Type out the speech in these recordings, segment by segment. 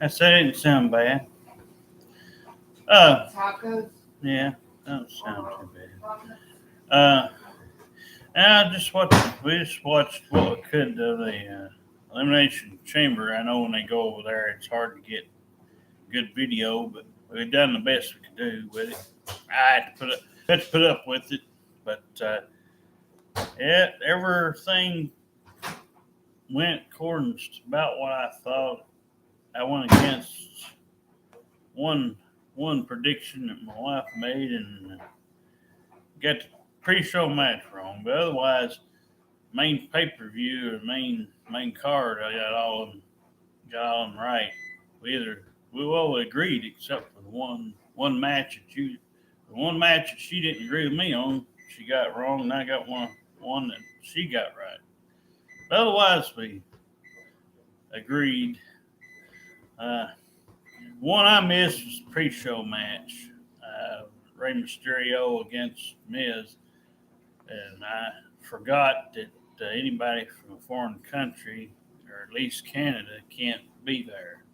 I said it didn't sound bad. Tacos. Yeah, don't sound too bad. And we just watched what we could of the Elimination Chamber. I know when they go over there, it's hard to get good video, but we've done the best we could do with it. I had to put up with it, but yeah, everything went according to about what I thought. I went against one one prediction that my wife made and got the pre-show match wrong, but otherwise, main pay-per-view or main card, I got all of them right. We all agreed except for the one match the one match that she didn't agree with me on. She got wrong, and I got one that she got right. But otherwise, we agreed. Uh, One I missed was the pre-show match. Rey Mysterio against Miz, and I forgot that anybody from a foreign country, or at least Canada, can't be there.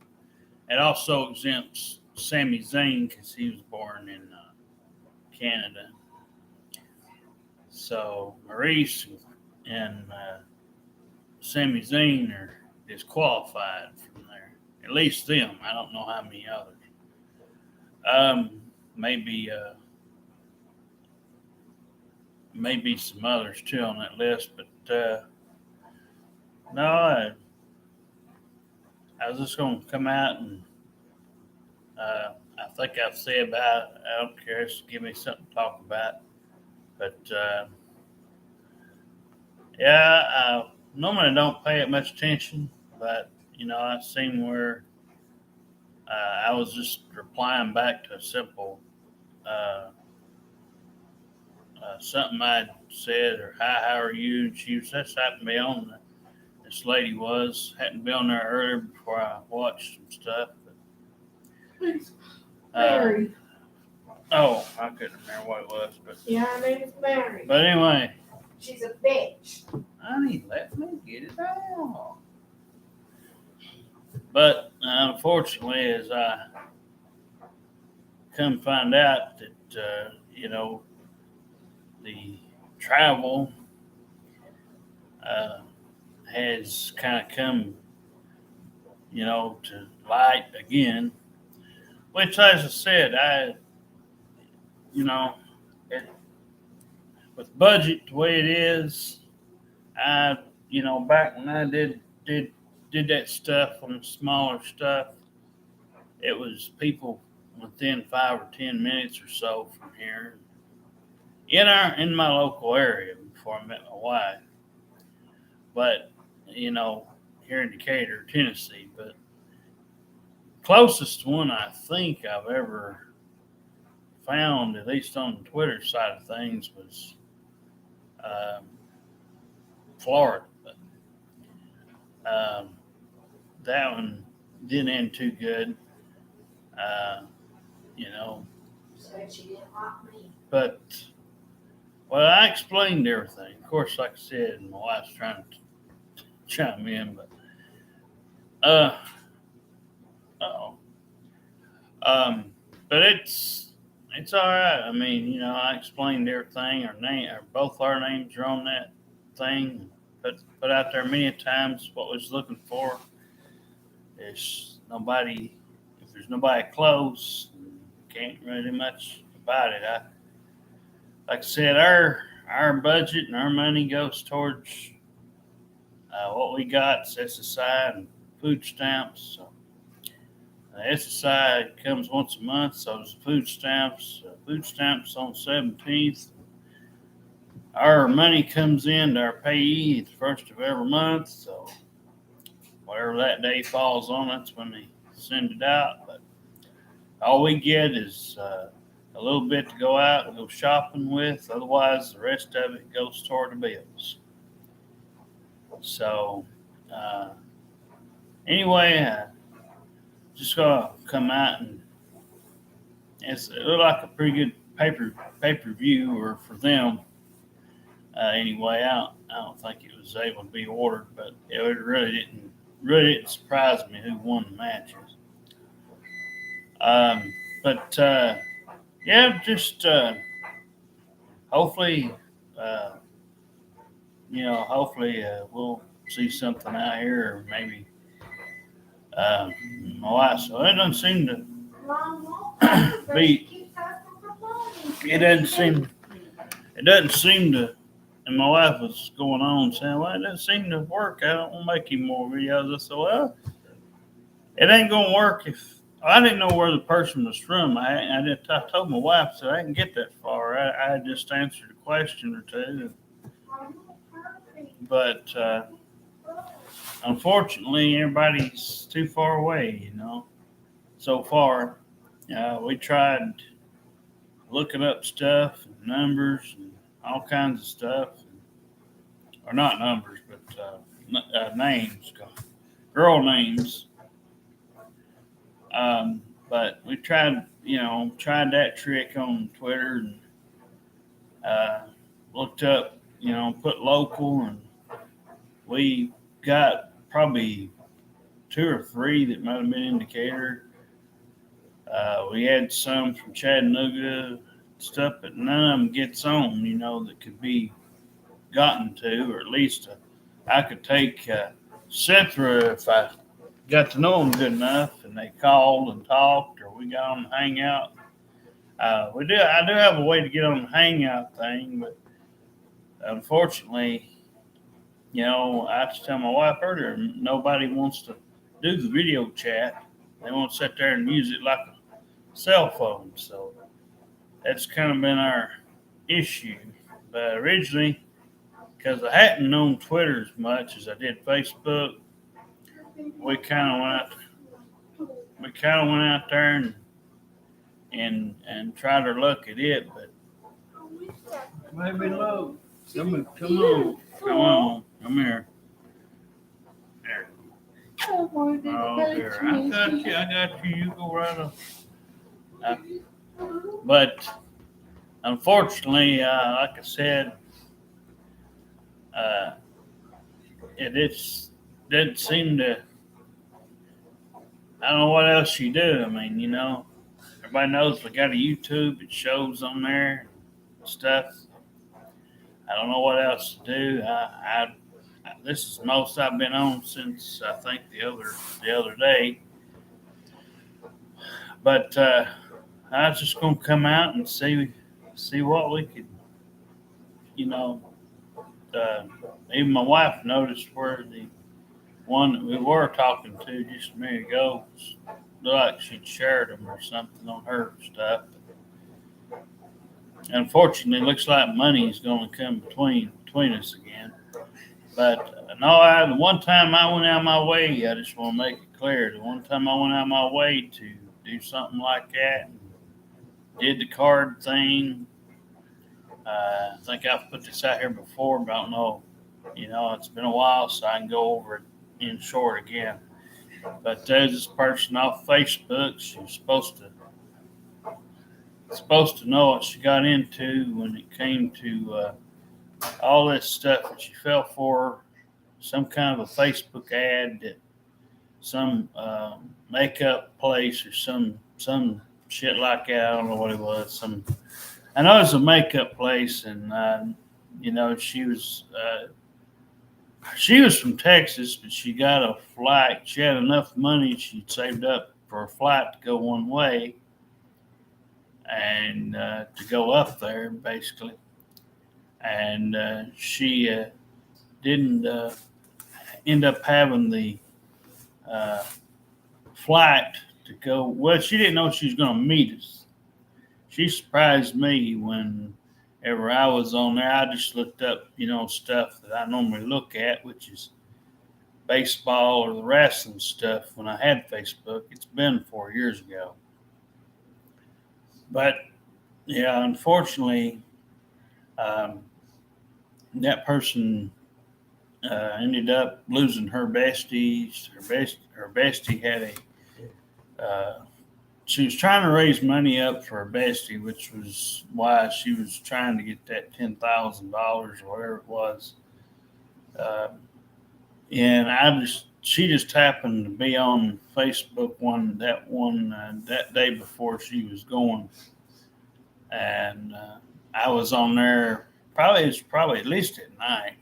It also exempts Sami Zayn because he was born in Canada. So Maurice and Sami Zayn are disqualified from there. At least them. I don't know how many others. Maybe maybe some others too on that list, but no, I was just going to come out and I think I've said about it. I don't care. Just give me something to talk about. But yeah, I normally don't pay it much attention, but I've seen where I was just replying back to a simple something I said or hi, how are you? And she was just happened to be on there. This lady happened to be on there earlier before I watched some stuff. It's But, Mary. oh, I couldn't remember what it was, but Yeah, her name is Mary. anyway, She's a bitch. honey, let me get it out. But unfortunately, as I come find out that the travel uh, has kind of come to light again. Which, as I said, you know it, with budget the way it is, I back when I did that stuff on the smaller stuff, it was people within 5 or 10 minutes or so from here in my local area before I met my wife. But here in Decatur, Tennessee. But closest one I think I've ever found, at least on the Twitter side of things, was um, Florida. But that one didn't end too good. Uh, you know, Said she didn't like me. but well, I explained everything. Of course, like I said, my wife's trying to chime in, but uh, oh, but it's all right. I mean, I explained everything. Both our names are on that thing. Put out there many times what we was looking for. There's nobody. If there's nobody close, can't really do much about it. Like I said, our budget and our money goes towards what we got sets aside and food stamps. So SSI comes once a month, so does food stamps. Food stamps on 17th. Our money comes in to our payee at the first of every month, so whatever that day falls on, that's when they send it out. But all we get is a little bit to go out and go shopping with. Otherwise, the rest of it goes toward the bills. So, anyway, just gonna come out and it looked like a pretty good pay per view, or for them. Anyway, I don't think it was able to be ordered, but it really really didn't surprise me who won the matches. But yeah, just hopefully, uh, hopefully we'll see something out here, or maybe my wife. So it doesn't seem to be. It doesn't seem. It doesn't seem to. And my wife was going on saying, "Well, it doesn't seem to work. I don't want to make any more videos." I said, "Well, it ain't gonna work if I didn't know where the person was from. I told my wife, so I didn't get that far. I just answered a question or two, but unfortunately, everybody's too far away. So far, we tried looking up stuff, and numbers, and all kinds of stuff, or not numbers, but names, girl names. But we tried that trick on Twitter and looked up, put local, and we got probably two or three that might have been in Decatur. We had some from Chattanooga, stuff, but none of them gets on, that could be gotten to, or at least I could take Citra if I got to know them good enough, and they called and talked, or we got on the Hangout. I do have a way to get on the Hangout thing, but unfortunately, I just tell my wife earlier, nobody wants to do the video chat. They won't sit there and use it like a cell phone. So that's kind of been our issue. But originally, because I hadn't known Twitter as much as I did Facebook, we kind of went out there and tried our luck at it. But maybe low. Come on, come here. There. Oh, there. I got you. You go right up. But unfortunately, like I said, it didn't seem to. I don't know what else you do. I mean, everybody knows we got a YouTube. It shows on there and stuff. I don't know what else to do. This is the most I've been on since I think the other day. But I was just gonna come out and see what we could, even my wife noticed where the one that we were talking to just a minute ago looked like she'd shared them or something on her stuff. Unfortunately, it looks like money is going to come between us again. But no, the one time I went out of my way, I just want to make it clear. The one time I went out of my way to do something like that, did the card thing. I think I've put this out here before, but I don't know. It's been a while, so I can go over it in short again. But there's this person off Facebook. She was supposed to know what she got into when it came to all this stuff that she fell for. Some kind of a Facebook ad that some makeup place or some shit like that. I don't know what it was. I know it's a makeup place, and she was from Texas, but she got a flight. She had enough money. She'd saved up for a flight to go one way and to go up there, basically. And she didn't end up having the flight to go. Well, she didn't know she was going to meet us. She surprised me whenever I was on there. I just looked up, stuff that I normally look at, which is baseball or the wrestling stuff when I had Facebook. It's been 4 years ago. But, yeah, unfortunately, that person ended up losing her besties. Her bestie had she was trying to raise money up for her bestie, which was why she was trying to get that $10,000 or whatever it was. And she just happened to be on Facebook that day before she was going, and I was on there. It's probably at least at night.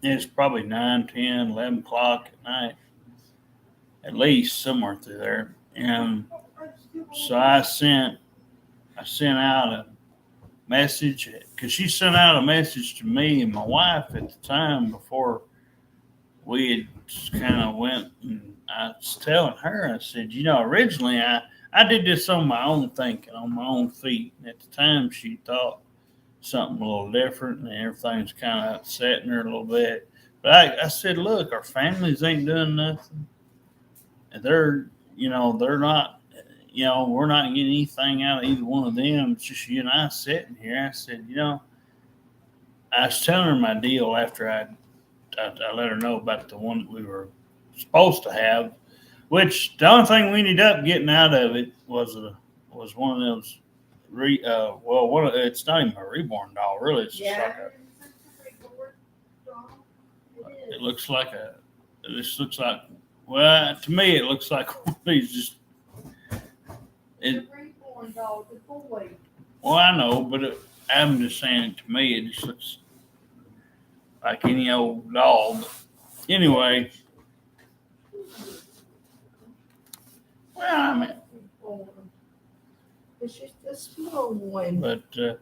It's probably 9, 10, 11 o'clock at night, at least somewhere through there. And so I sent out a message, because she sent out a message to me and my wife at the time before we had kind of went. And I was telling her, I said, originally I did this on my own thinking, on my own feet. And at the time, she thought something a little different, and everything's kind of upsetting her a little bit. But I said, look, our families ain't doing nothing. And they're not, we're not getting anything out of either one of them. It's just you and I sitting here. I said, I was telling her my deal after I let her know about the one that we were supposed to have, which the only thing we ended up getting out of it was one of those. It's not even a reborn doll, really. It's just it looks like well, to me, it looks like one of these just. The reborn doll, the boy. Well, I know, but I'm just saying, to me, it just looks like any old doll. But anyway, well, I mean, it's just a small one. but yeah,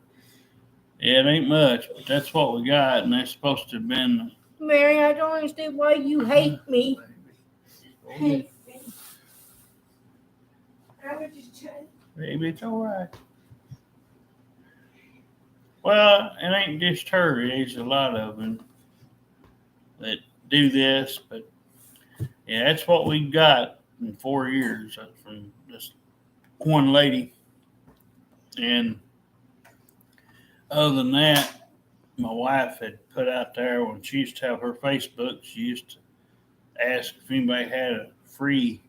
it ain't much. But that's what we got, and they're supposed to have been. Mary, I don't understand why you hate me. Hate me. I would just change. Maybe it's all right. Well, it ain't just her. There's a lot of them that do this, but yeah, that's what we got in 4 years from this one lady. And other than that, my wife had put out there when she used to have her Facebook, she used to ask if anybody had a free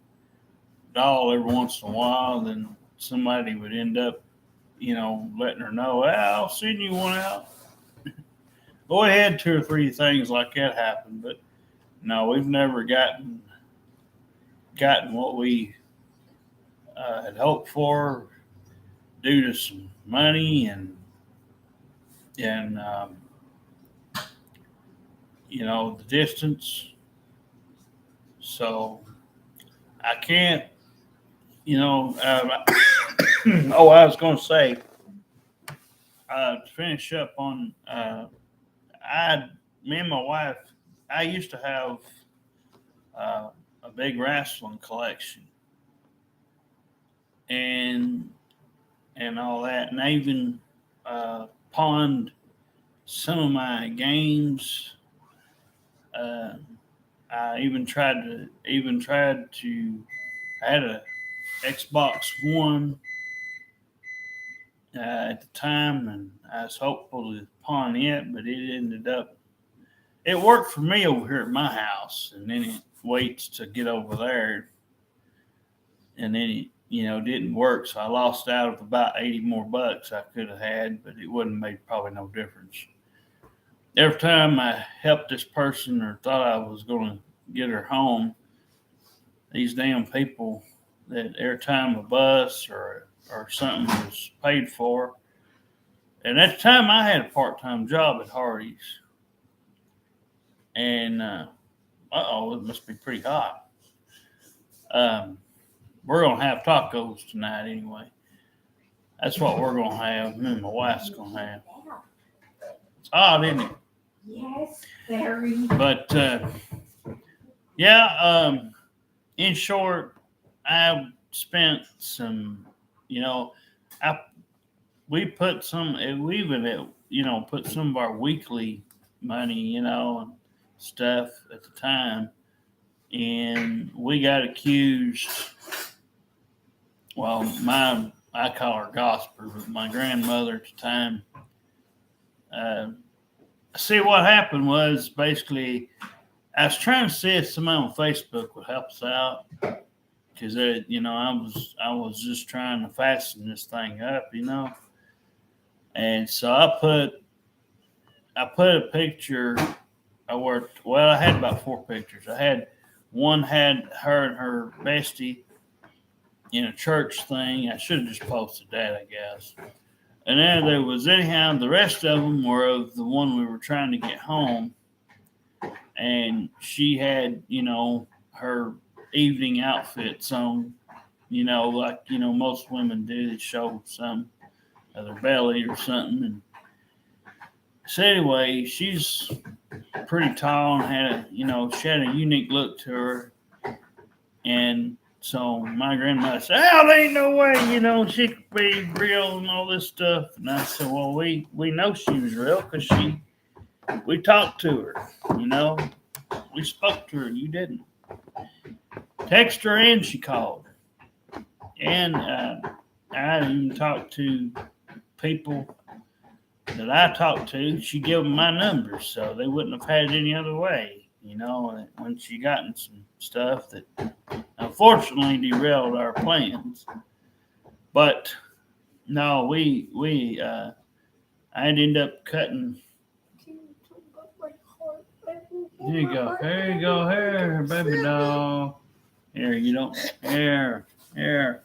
doll every once in a while. Then somebody would end up, letting her know, I'll send you one out. Well, we had 2 or 3 things like that happen, but no, we've never gotten what we had hoped for due to some money and the distance. So I can't, I was going to say, to finish up on, me and my wife, I used to have a big wrestling collection and all that, and I even pawned some of my games. I even tried to. I had a Xbox One at the time, and I was hopeful to pawn it, but it ended up. It worked for me over here at my house, and then it waits to get over there, and then it didn't work, so I lost out of about 80 more bucks I could have had, but it wouldn't have made probably no difference. Every time I helped this person or thought I was going to get her home, these damn people that every time a bus or something was paid for, and at the time I had a part-time job at Hardee's, and it must be pretty hot. We're going to have tacos tonight anyway. That's what we're going to have. Me and my wife's going to have. It's odd, isn't it? Yes, very. But, yeah, in short, I spent some, we put we even, put some of our weekly money, and stuff at the time. And we got accused. Well, I call her Gosper, but my grandmother at the time. See, what happened was basically I was trying to see if somebody on Facebook would help us out, because I was just trying to fasten this thing up, and so I put a picture I had about 4 pictures. One had her and her bestie in a church thing. I should have just posted that, I guess. And then there was anyhow, the rest of them were of the one we were trying to get home. And she had, her evening outfits on, like, most women do that show some of their belly or something. And so anyway, she's pretty tall and she had a unique look to her. And so my grandmother said, "Oh, there ain't no way, she could be real and all this stuff." And I said, "Well, we know she was real because we talked to her, we spoke to her. You didn't text her, and she called, and I even talked to people that I talked to. She gave them my number, so they wouldn't have had it any other way, when she gotten some stuff that unfortunately derailed our plans. But no, I'd end up cutting. Here you go. Here you go. Here, baby doll. Here, you don't. Here. You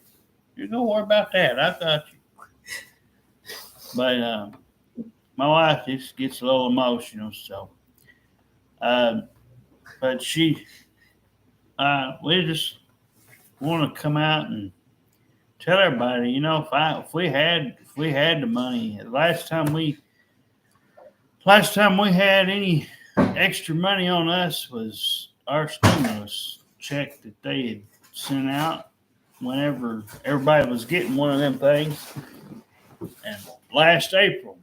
don't worry about that. I got you. But my wife just gets a little emotional, so. But we just want to come out and tell everybody, if we had the money, last time we had any extra money on us was our stimulus check that they had sent out whenever everybody was getting one of them things, and last April,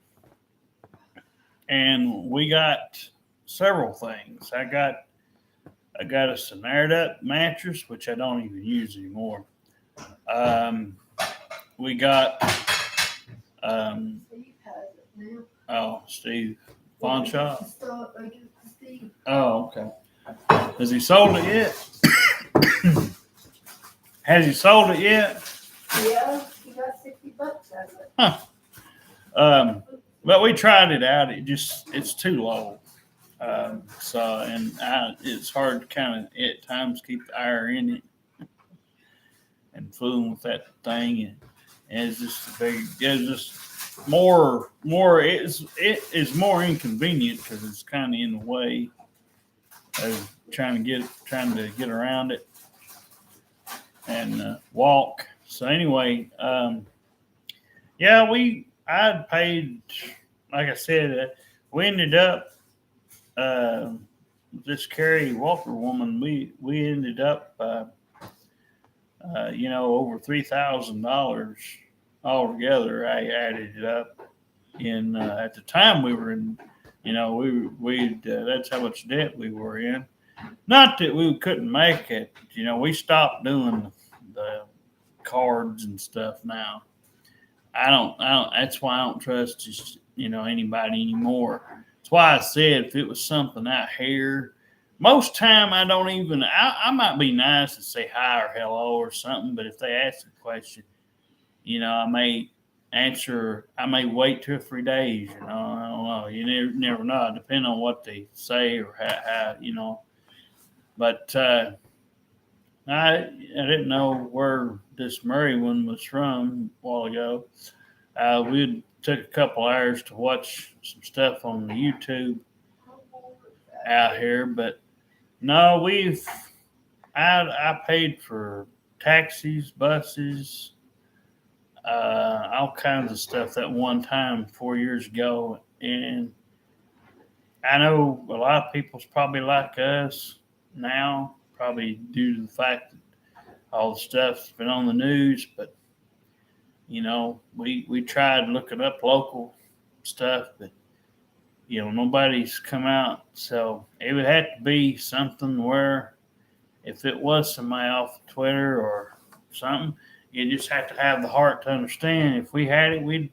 and we got several things. I got a Sonared up mattress, which I don't even use anymore. We got Steve Pawnshop. Oh, okay. Has he sold it yet? Has he sold it yet? Yeah, he got $60 out of it. Huh. But we tried it out. It's too low. It's hard to kind of at times keep the ire in it and fooling with that thing, and it's just more. It is more inconvenient because it's kind of in the way of trying to get around it and walk. So anyway, I'd paid, like I said, we ended up. This Carrie Walker woman, we ended up, over $3,000 altogether. I added it up in at the time we were in, that's how much debt we were in. Not that we couldn't make it, we stopped doing the cards and stuff now. I don't. That's why I don't trust just anybody anymore. That's why I said if it was something out here, most time I don't even. I might be nice and say hi or hello or something, but if they ask a question, I may answer. I may wait 2 or 3 days. I don't know. You never know. Depending on what they say or how. But I didn't know where this Murray one was from a while ago. We took a couple hours to watch some stuff on the YouTube out here, but no, I paid for taxis, buses, all kinds of stuff that one time 4 years ago, and I know a lot of people's probably like us now, probably due to the fact that all the stuff's been on the news, but we tried looking up local stuff, but nobody's come out. So it would have to be something where if it was somebody off of Twitter or something, you just have to have the heart to understand. If we had it,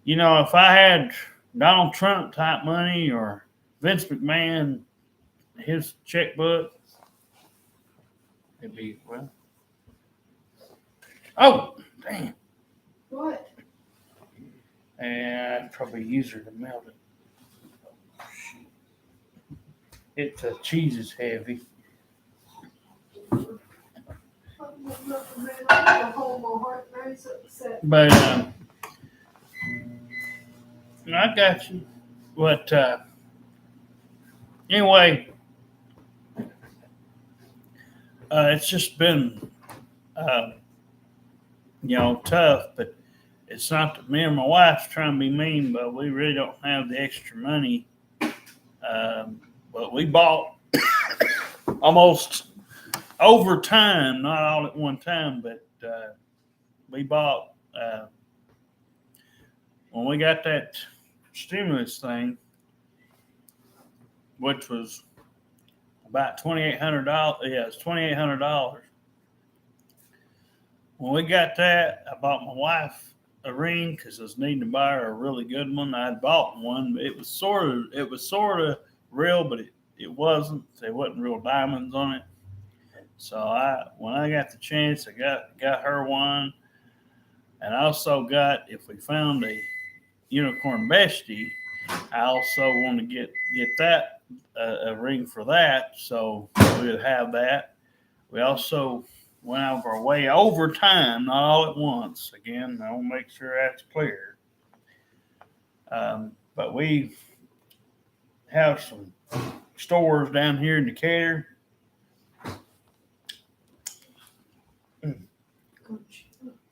if I had Donald Trump type money or Vince McMahon, his checkbook, it'd be, well, oh, damn. What? And I'd probably use her to melt it. It's cheese is heavy. But I got you. But anyway, it's just been uh, tough. But it's not that me and my wife's trying to be mean, but we really don't have the extra money. But we bought almost over time, not all at one time, but we bought when we got that stimulus thing, which was about $2,800. Yeah, it's $2,800. When we got that, I bought my wife a ring because I was needing to buy her a really good one. I'd bought one, but it was sort of real, but it wasn't. There wasn't real diamonds on it. So when I got the chance, I got her one, and I also got, if we found a unicorn bestie, I also want to get that a ring for that, so we would have that. We also went out of our way over time, not all at once. Again, I want to make sure that's clear. But we have some stores down here in Decatur.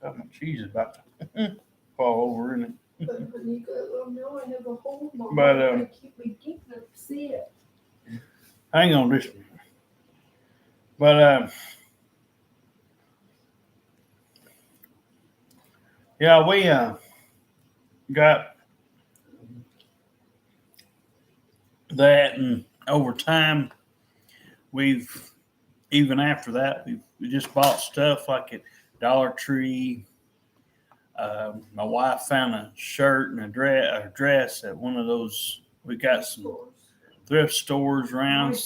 Got my cheese about to fall over in it. But you gotta know I have a hole in my But, heart. I keep getting upset. Hang on just a minute. But yeah, we got that, and over time, we've even after that, we just bought stuff like at Dollar Tree. My wife found a shirt and a dress at one of those. We got some thrift stores around.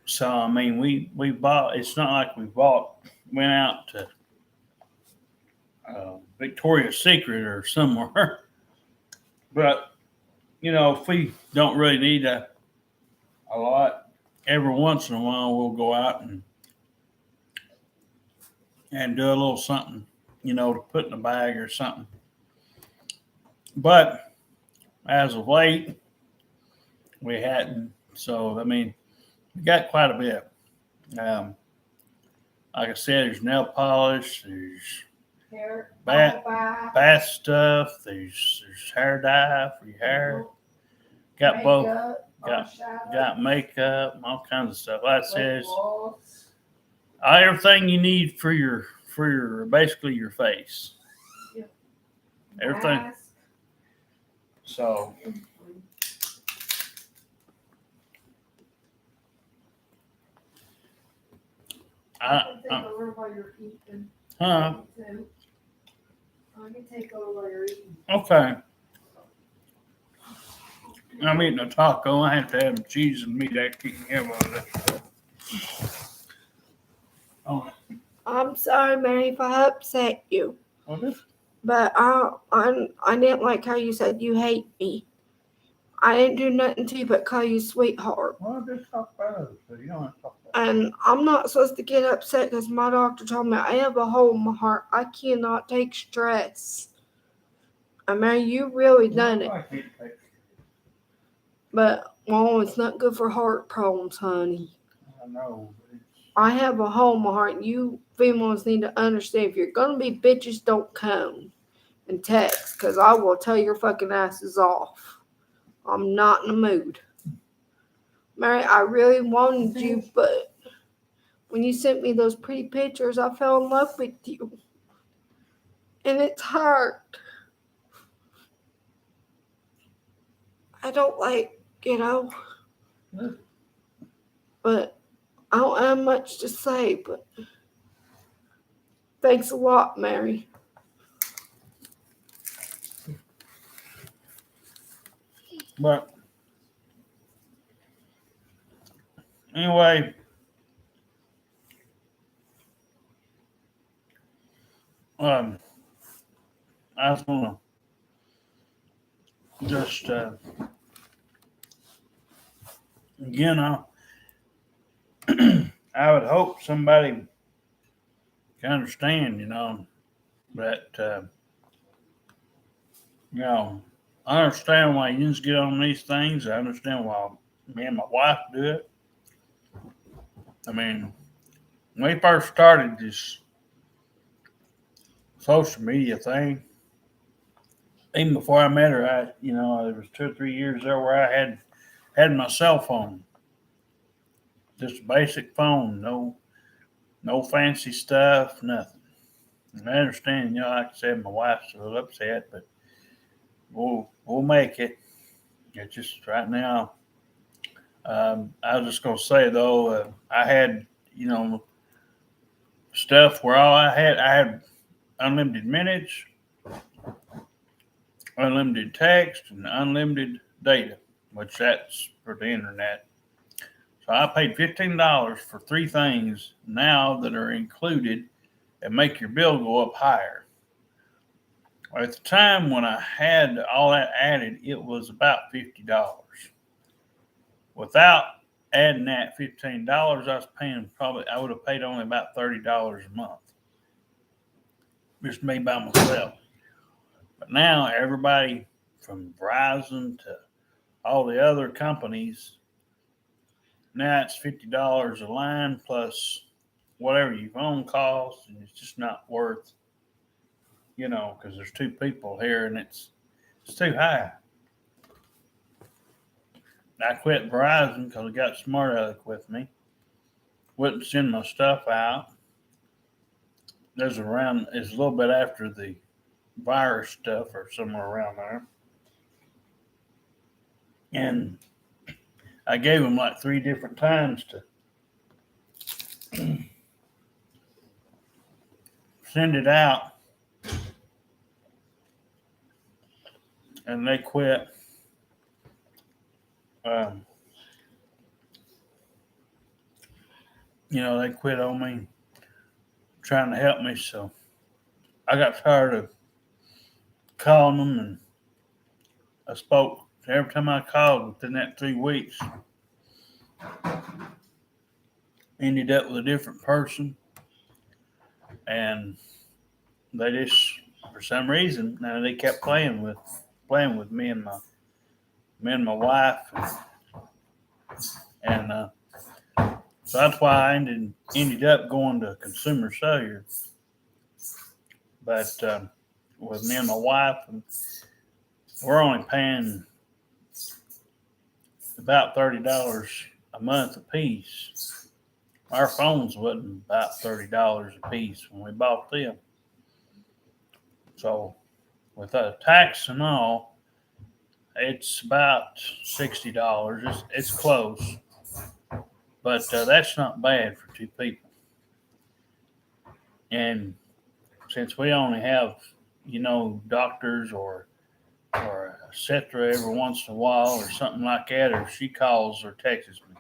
So I mean, we bought. It's not like went out to Victoria's Secret or somewhere. But if we don't really need a lot, every once in a while we'll go out and do a little something, to put in a bag or something. But as of late, we hadn't. So I mean, we got quite a bit. Like I said, there's nail polish, there's bath stuff, there's hair dye for your hair. Got both. Got makeup, all kinds of stuff. Like I said, everything you need for your basically your face. Everything. So. I can take over while you're eating. Huh? I can take over while you're eating. Okay. I'm eating a taco. I have to have cheese and meat. I can't have all that. Oh. I'm sorry, Mary, if I upset you. Okay. But I didn't like how you said you hate me. I didn't do nothing to you but call you sweetheart. Well, just talk about it. So you don't have to talk about it. And I'm not supposed to get upset because my doctor told me I have a hole in my heart. I cannot take stress. I mean, you really done it. I can't take it. But, well, it's not good for heart problems, honey. I know. I have a hole in my heart. You females need to understand, if you're going to be bitches, don't come and text, because I will tell your fucking asses off. I'm not in the mood. Mary, I really wanted you, but when you sent me those pretty pictures, I fell in love with you. And it's hard. I don't but I don't have much to say, but thanks a lot, Mary. But anyway, I was gonna just Again, I would hope somebody can understand, that, I understand why you get on these things. I understand why me and my wife do it. I mean, when we first started this social media thing, even before I met her, there was 2 or 3 years there where I had my cell phone, just a basic phone, no fancy stuff, nothing. And I understand, like I said, my wife's a little upset, but we'll make it. It's just right now. I was just gonna say though, I had stuff where I had unlimited minutes, unlimited text, and unlimited data, which that's for the internet. So I paid $15 for three things now that are included and make your bill go up higher. At the time when I had all that added, it was about $50. Without adding that $15, I was paying I would have paid only about $30 a month. Just me by myself. But now everybody from Verizon to all the other companies, now it's $50 a line plus whatever your phone costs, and it's just not worth, because there's two people here and it's too high. I quit Verizon because I got smart aleck with me. Wouldn't send my stuff out. It's a little bit after the virus stuff or somewhere around there. And I gave them like 3 different times to send it out. And they quit. They quit on me trying to help me. So I got tired of calling them, and I spoke. Every time I called within that 3 weeks, ended up with a different person. And they just, for some reason, now they kept playing with me and my wife. And so that's why I ended up going to Consumer Cellular. But with me and my wife, we're only paying about $30 a month a piece. Our phones wasn't about $30 a piece when we bought them. So with the tax and all, it's about $60. It's close. But that's not bad for 2 people. And since we only have, doctors or a Cetra every once in a while or something like that, or she calls or texts me,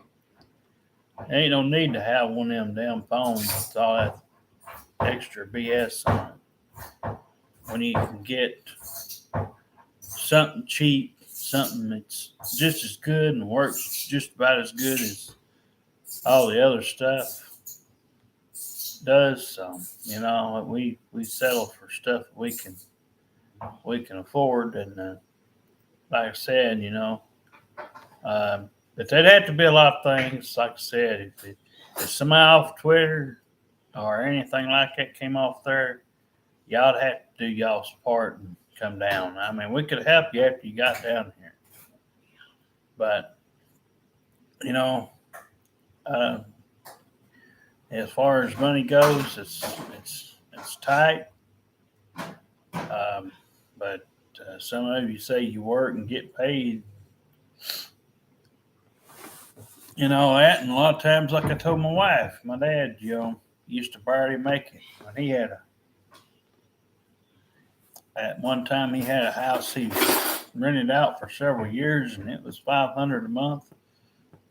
there ain't no need to have one of them damn phones with all that extra BS on it. When you can get something cheap, something that's just as good and works just about as good as all the other stuff does. So we settle for stuff we can afford, and like I said, but there'd have to be a lot of things. Like I said, if somebody off Twitter or anything like that came off there, y'all'd have to do y'all's part and come down. I mean, we could help you after you got down here, but as far as money goes, it's tight. But some of you say you work and get paid. That, and a lot of times, like I told my wife, my dad, used to barely make it when he had at one time he had a house he rented out for several years, and it was $500 a month. By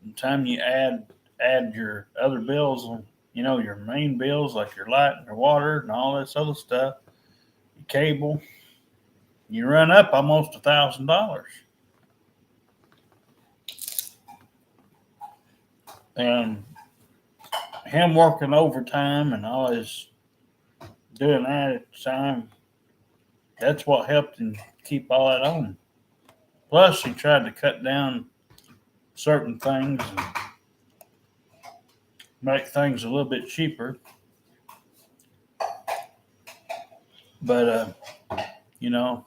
the time you add your other bills, your main bills like your light and your water and all this other stuff, your cable, you run up almost $1,000. And him working overtime and all his doing that at the time, that's what helped him keep all that on. Plus, he tried to cut down certain things and make things a little bit cheaper. But you know,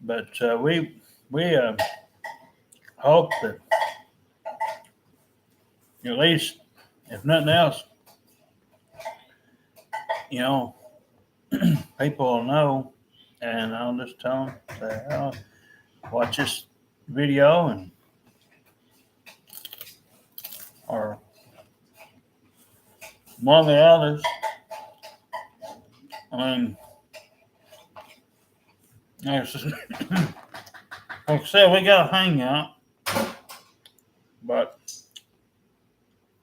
we hope that at least, if nothing else, you know, people will know, and I'll just tell them, say, oh, watch this video and or one of the others. I mean, like I said, we got a hangout, but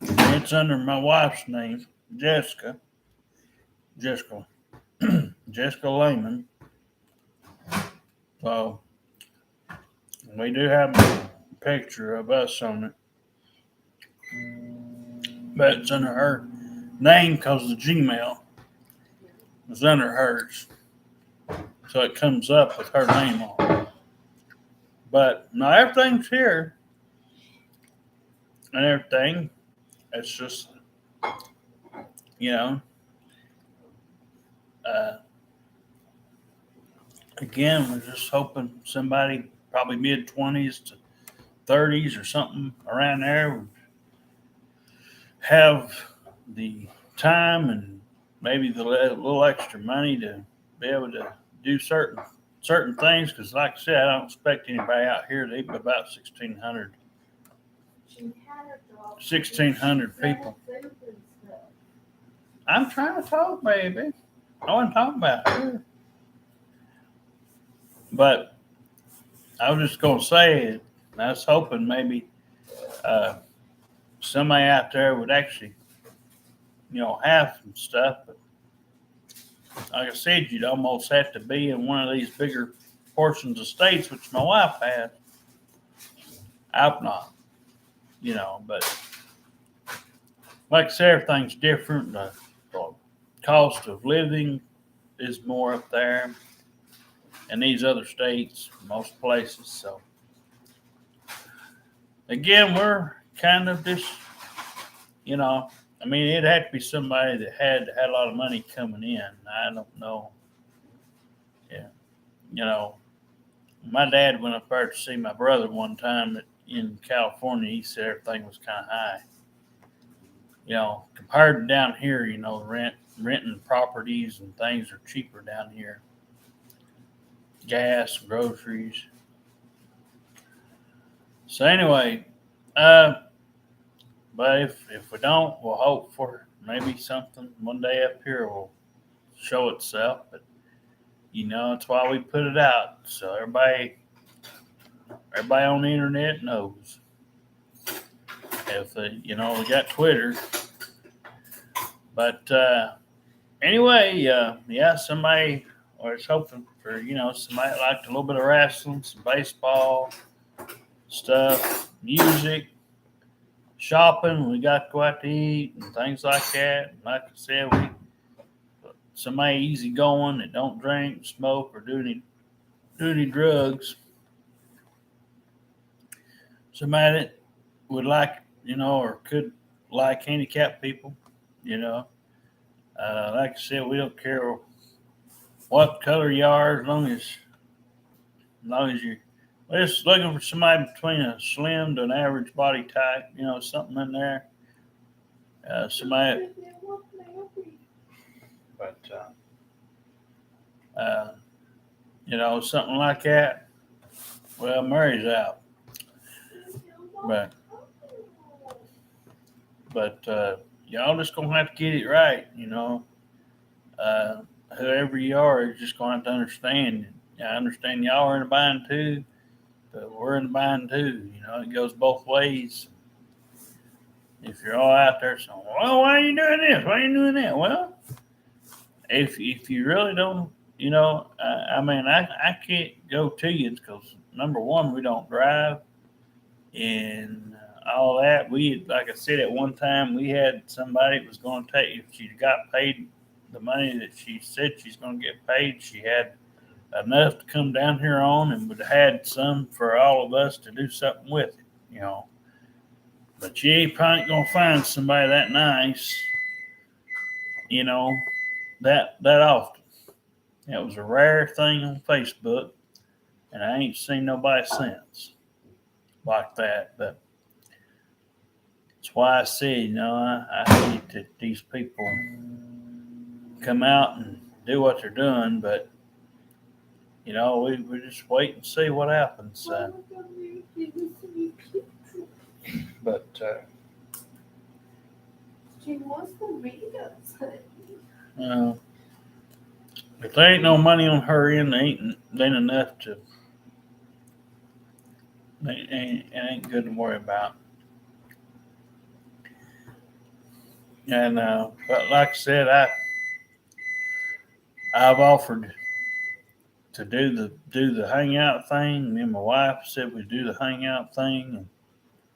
it's under my wife's name, Jessica Jessica Lehman. So we do have a picture of us on it, but it's under her name because the Gmail is under hers, so it comes up with her name on it. But now everything's here and everything. It's just, you know, again, we're just hoping somebody probably mid-20s to 30s or something around there would have the time and maybe the little extra money to be able to do certain things. Because, like I said, I don't expect anybody out here to eat about 1,600 people. I'm trying to talk, baby. I want to talk about her. But I was just going to say, I was hoping maybe somebody out there would actually, have some stuff. But like I said, you'd almost have to be in one of these bigger portions of states, which my wife has. I'm not, but like I said, everything's different. The cost of living is more up there in these other states, most places. So again, we're kind of just, it'd have to be somebody that had a lot of money coming in. I don't know. Yeah. My dad went up there to see my brother one time in California. He said everything was kind of high. Compared to down here, renting properties and things are cheaper down here. Gas, groceries. So anyway, but if we don't, we'll hope for maybe something one day up here will show itself. But it's why we put it out, so everybody on the internet knows. If they, we got Twitter. But anyway, somebody was hoping for, somebody liked a little bit of wrestling, some baseball stuff, music, shopping. We got to go out to eat and things like that. Like I said, somebody easy going that don't drink, smoke, or do any drugs. Somebody that would like, or could like handicapped people, like I said, we don't care what color you are, as long as we're just looking for somebody between a slim to an average body type, something in there. Somebody, but something like that. Well, Murray's out, but y'all just gonna have to get it right, whoever you are is just gonna have to understand. I understand y'all are in a bind too, but we're in a bind too. It goes both ways. If you're all out there saying, "Well, why are you doing this? Why are you doing that?" Well, if you really don't, I can't go to you because number one, we don't drive, and all that. We, like I said, at one time we had somebody that was going to take, if she got paid the money that she said she's going to get paid, she had enough to come down here on and would have had some for all of us to do something with it, you know. But you ain't probably going to find somebody that nice, you know, that often. It was a rare thing on Facebook, and I ain't seen nobody since like that. But that's why I said, you know, I hate that these people come out and do what they're doing, but you know, we just wait and see what happens. But She wants to read us. if there ain't no money on her end, ain't enough to. It ain't good to worry about. And but like I said, I've offered to do the hangout thing. Me and my wife said we do the hangout thing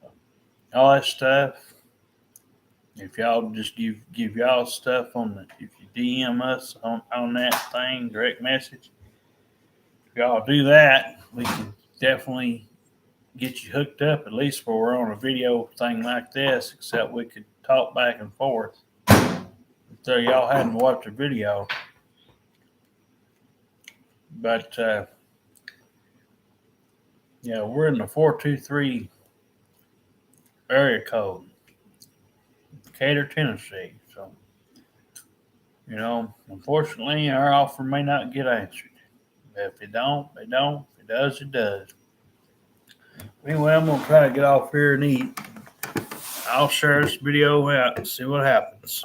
and all that stuff. If y'all just give y'all stuff on the, if you DM us on that thing, direct message. If y'all do that, we can definitely get you hooked up, at least where we're on a video thing like this, except we could talk back and forth. So y'all hadn't watched the video. But yeah, we're in the 423 area code, Decatur, Tennessee. So, you know, unfortunately, our offer may not get answered. If it don't, it don't. If it does, it does. Anyway, I'm gonna try to get off here and eat. I'll share this video out and see what happens.